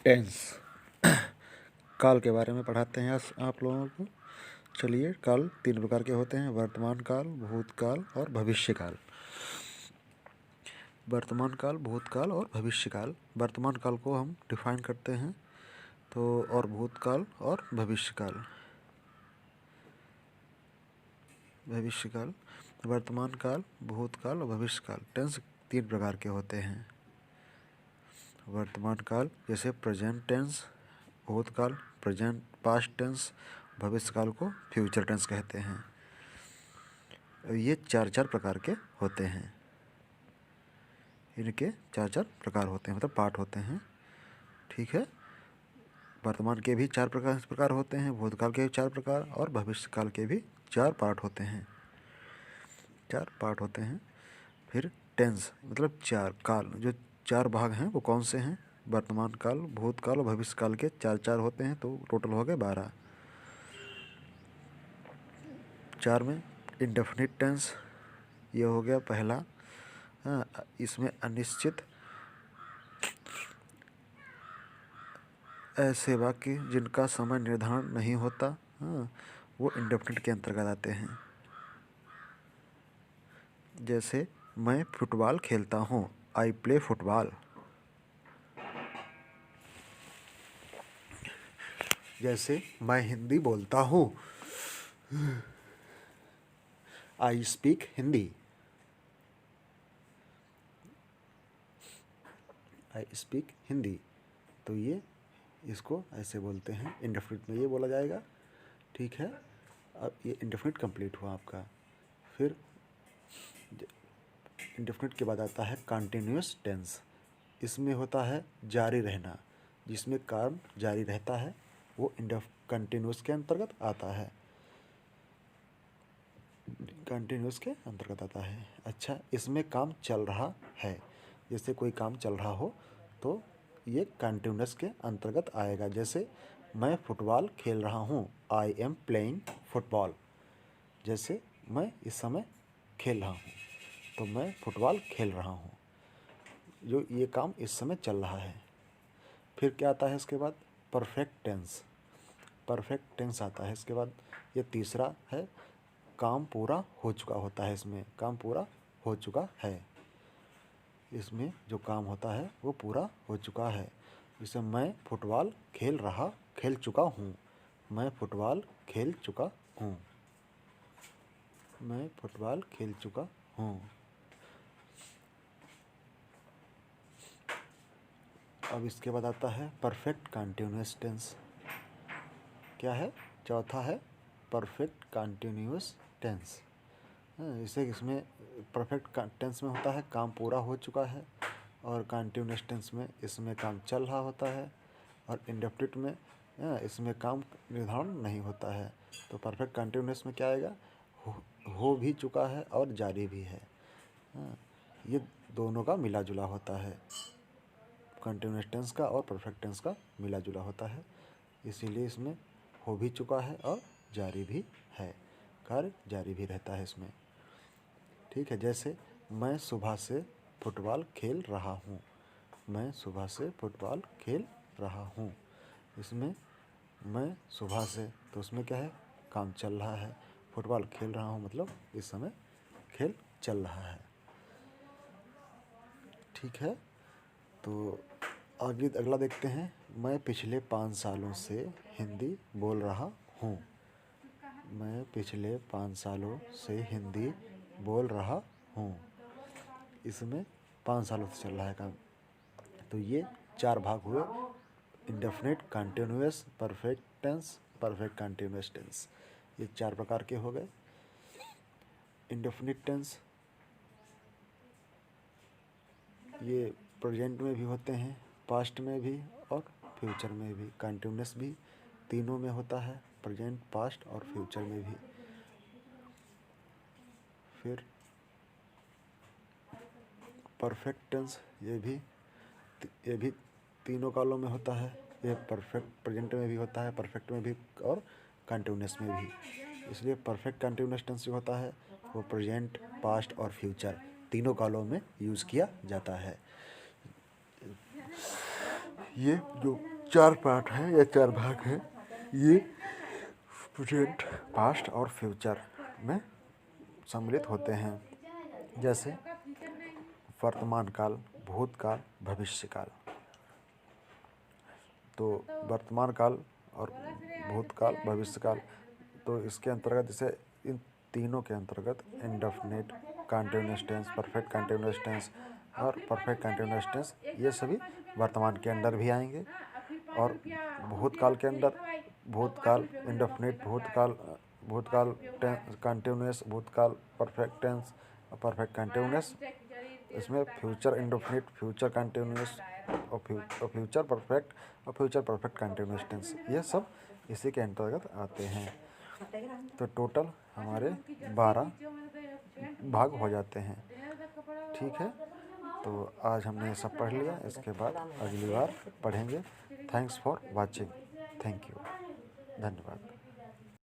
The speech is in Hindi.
टेंस काल के बारे में पढ़ाते हैं आप लोगों को। चलिए, काल 3 प्रकार के होते हैं: वर्तमान काल, भूतकाल और भविष्यकाल। वर्तमान काल, भूतकाल और भविष्यकाल। वर्तमान काल को हम डिफाइन करते हैं तो और भूतकाल और भविष्यकाल। वर्तमान काल, भूतकाल और भविष्यकाल टेंस 3 प्रकार के होते हैं। वर्तमान काल जैसे प्रेजेंट टेंस, भूतकाल प्रेजेंट पास्ट टेंस, भविष्यकाल को फ्यूचर टेंस कहते हैं। ये 4 प्रकार के होते हैं। इनके 4 प्रकार होते हैं, मतलब पार्ट होते हैं। ठीक है, वर्तमान के भी 4 प्रकार होते हैं, भूतकाल के भी 4 प्रकार और भविष्यकाल के भी 4 पार्ट होते हैं। 4 पार्ट होते हैं। फिर टेंस मतलब 4 काल, जो 4 भाग हैं वो कौन से हैं? वर्तमान काल, भूतकाल और भविष्यकाल के 4 होते हैं, तो टोटल हो गए 12। 4 में इंडेफिनिट टेंस ये हो गया पहला। हाँ, इसमें अनिश्चित ऐसे वाक्य जिनका समय निर्धारण नहीं होता, हाँ, वो इंडेफिनिट के अंतर्गत आते हैं। जैसे मैं फुटबॉल खेलता हूँ, आई प्ले फुटबॉल। जैसे मैं हिंदी बोलता हूँ, I speak Hindi. I speak Hindi, तो ये इसको ऐसे बोलते हैं, इंडेफिनिट में ये बोला जाएगा। ठीक है, अब ये इंडेफिनिट कंप्लीट हुआ आपका। फिर इंडेफिनिट के बाद आता है कंटिन्यूअस टेंस। इसमें होता है जारी रहना, जिसमें काम जारी रहता है, वो कंटिन्यूअस के अंतर्गत आता है। कंटिन्यूअस के अंतर्गत आता है। अच्छा, इसमें काम चल रहा है, जैसे कोई काम चल रहा हो तो ये कंटिन्यूअस के अंतर्गत आएगा। जैसे मैं फुटबॉल खेल रहा हूँ, आई एम प्लेइंग फुटबॉल। जैसे मैं इस समय खेल रहा हूँ, तो मैं फुटबॉल खेल रहा हूँ, जो ये काम इस समय चल रहा है। फिर क्या आता है इसके बाद? Perfect tense. परफेक्ट टेंस आता है इसके बाद। ये तीसरा है, काम पूरा हो चुका होता है। इसमें काम पूरा हो चुका है, इसमें जो काम होता है वो पूरा हो चुका है। जैसे मैं फुटबॉल खेल चुका हूँ, मैं फुटबॉल खेल चुका हूँ, मैं फुटबॉल खेल चुका हूँ। अब इसके बाद आता है परफेक्ट कंटिन्यूअस टेंस। क्या है? चौथा है परफेक्ट कंटिन्यूअस टेंस। जैसे इसमें परफेक्ट टेंस में होता है काम पूरा हो चुका है, और कंटिन्यूअस टेंस में इसमें काम चल रहा होता है, और इंडेफिनिट में इसमें काम निर्धारण नहीं होता है। तो परफेक्ट कंटिन्यूअस में क्या आएगा? हो भी चुका है और जारी भी है। ये दोनों का मिला जुला होता है, कंटिन्यूअस टेंस का और परफेक्ट टेंस का मिला जुला होता है। इसीलिए इसमें हो भी चुका है और जारी भी है, कार्य जारी भी रहता है इसमें। ठीक है, जैसे मैं सुबह से फुटबॉल खेल रहा हूँ, मैं सुबह से फुटबॉल खेल रहा हूँ। इसमें मैं सुबह से, तो उसमें क्या है? काम चल रहा है। फुटबॉल खेल रहा हूँ मतलब इस समय खेल चल रहा है। ठीक है, तो आगे अगला देखते हैं। मैं पिछले 5 सालों से हिंदी बोल रहा हूँ, मैं पिछले 5 सालों से हिंदी बोल रहा हूँ। इसमें 5 सालों से चल रहा है काम। तो ये 4 भाग हुए: indefinite, continuous, perfect tense, perfect continuous tense. ये 4 प्रकार के हो गए। इंडेफिनिट टेंस ये प्रेजेंट में भी होते हैं, पास्ट में भी और फ्यूचर में भी। कंटिन्यूअस भी तीनों में होता है, प्रेजेंट, पास्ट और फ्यूचर में भी। फिर परफेक्ट टेंस ये भी तीनों कालों में होता है। ये परफेक्ट प्रेजेंट में भी होता है, परफेक्ट में भी और कंटिन्यूअस में भी। इसलिए परफेक्ट कंटिन्यूअस टेंस जो होता है वो प्रेजेंट, पास्ट और फ्यूचर तीनों कालों में यूज़ किया जाता है। ये जो 4 पार्ट है या 4 भाग है। ये प्रेजेंट, पास्ट और फ्यूचर में सम्मिलित होते हैं। जैसे वर्तमान काल, भूतकाल, भविष्यकाल। तो वर्तमान काल और भूतकाल, भविष्यकाल, तो इसके अंतर्गत जैसे इन तीनों के अंतर्गत indefinite, continuous tense, perfect continuous tense और परफेक्ट कंटीन्यूअस टेंस, ये सभी वर्तमान के अंदर भी आएंगे। और भूतकाल के अंदर भूतकाल इंडेफिनिट, भूतकाल टेंस कंटीन्यूअस, भूतकाल परफेक्ट टेंस और परफेक्ट कंटीन्यूअस। इसमें फ्यूचर इंडेफिनिट, फ्यूचर कंटीन्यूअस और फ्यूचर परफेक्ट और फ्यूचर परफेक्ट कंटीन्यूअस टेंस, ये सब इसी के अंतर्गत आते हैं। तो टोटल हमारे 12 भाग हो जाते हैं। ठीक है, तो आज हमने ये सब पढ़ लिया। इसके बाद अगली बार पढ़ेंगे। Thanks for watching. Thank you, धन्यवाद।